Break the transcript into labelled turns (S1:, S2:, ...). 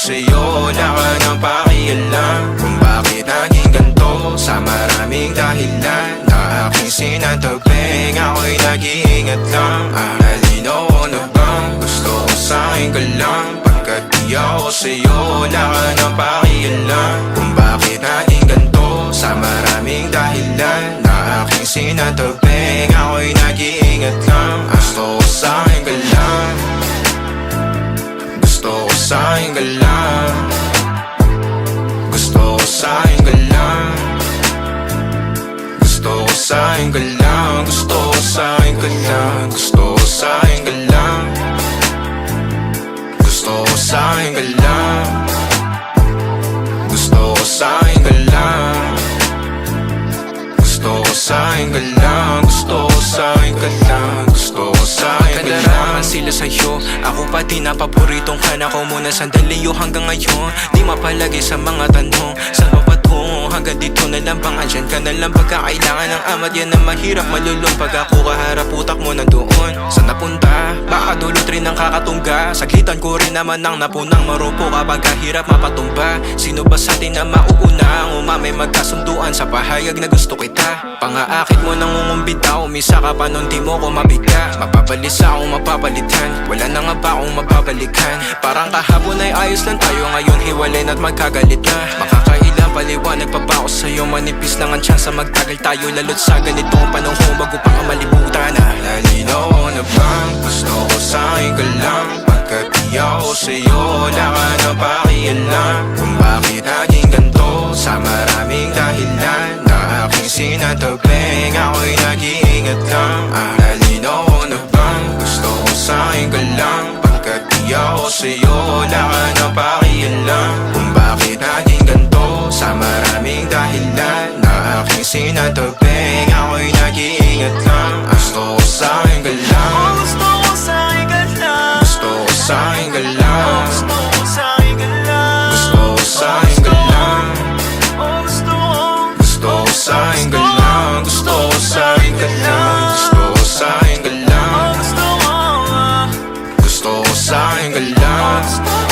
S1: sa'yo, wala ka nang pakialam kung bakit naging ganito sa maraming dahilan na aking sinatagping. Ako'y nag-iingat lang, nalinaw na bang gusto ko sa'kin ka lang? Pagkat di ako sa'yo, wala ka nang pakialam kung bakit naging ganito sa maraming dahilan na aking sinatagping. Ako'y nag-iingat lang, gusto ko sa'kin ka lang. Gusto ko sa'kin ka lang. Gusto ko sa'kin ka lang. Gusto ko sa'kin ka lang. Gusto ko sa'kin ka lang. Gusto ko sa'kin ka lang. Gusto ko sa'kin ka lang. Gusto ko sa'kin ka lang. Gusto ko sa'kin ka lang. Gusto ko sa'kin ka lang. Gusto ko sa'kin ka lang.
S2: Kadalaman sila sa'yo, ako pati na paboritong ka na ko muna sandali yo hanggang ngayon. Di mapalagi sa mga tanong, saan ba patungo? Hanggang dito na lang bang andyan ka na lang pagkakailangan ng amat? Yan ang mahirap malulong pag ako kaharap utak mo na doon. Saan napunta? Baka dulot rin ang kakatungga. Saglitan ko rin naman ang napunang marupo kapag kahirap mapatumba. Sino ba sa atin na mauuna? Ang umamay magkasunduan sa pahayag na gusto kita. Pangaakit mo nang umumbita, umisa ka pa nun di mo ko mabiga. Mapabalisa akong mapapalitan, wala na nga ba akong mapabalikan? Parang kahapon ay ayos lang tayo, ngayon hiwalay na't magkagalit na. Makakailang paliwanag pa ba ako sa'yo? Manipis lang ang tsansa magtagal tayo, lalo't sa ganitong panahon bago pa ka malibutan na.
S1: Nalinaw na bang gusto ko sa'kin ka lang? Pagkat di ako sa'yo, wala ka nang pakialam kung bakit naging ganito sa maraming dahilan na aking sinatagping. Ako'y nag-iingat lang, nalinaw na bang gusto ko sa'kin ka lang? Pagkat di ako sa'yo, wala ka nang pakialam kung bakit naging ganito sa maraming dahilan na aking sinatagping. Ako'y nag-iingat lang, gusto ko sa'kin ka lang.
S2: Gusto ko sa'kin ka lang.
S1: Gusto ko sa'kin ka lang.
S2: Gusto ko sa'kin ka lang.
S1: Gusto ko sa'kin ka lang. Gusto ko sa'kin ka lang. Gusto ko sa'kin ka lang. Gusto ko sa'kin ka lang. Gusto ko sa'kin ka lang.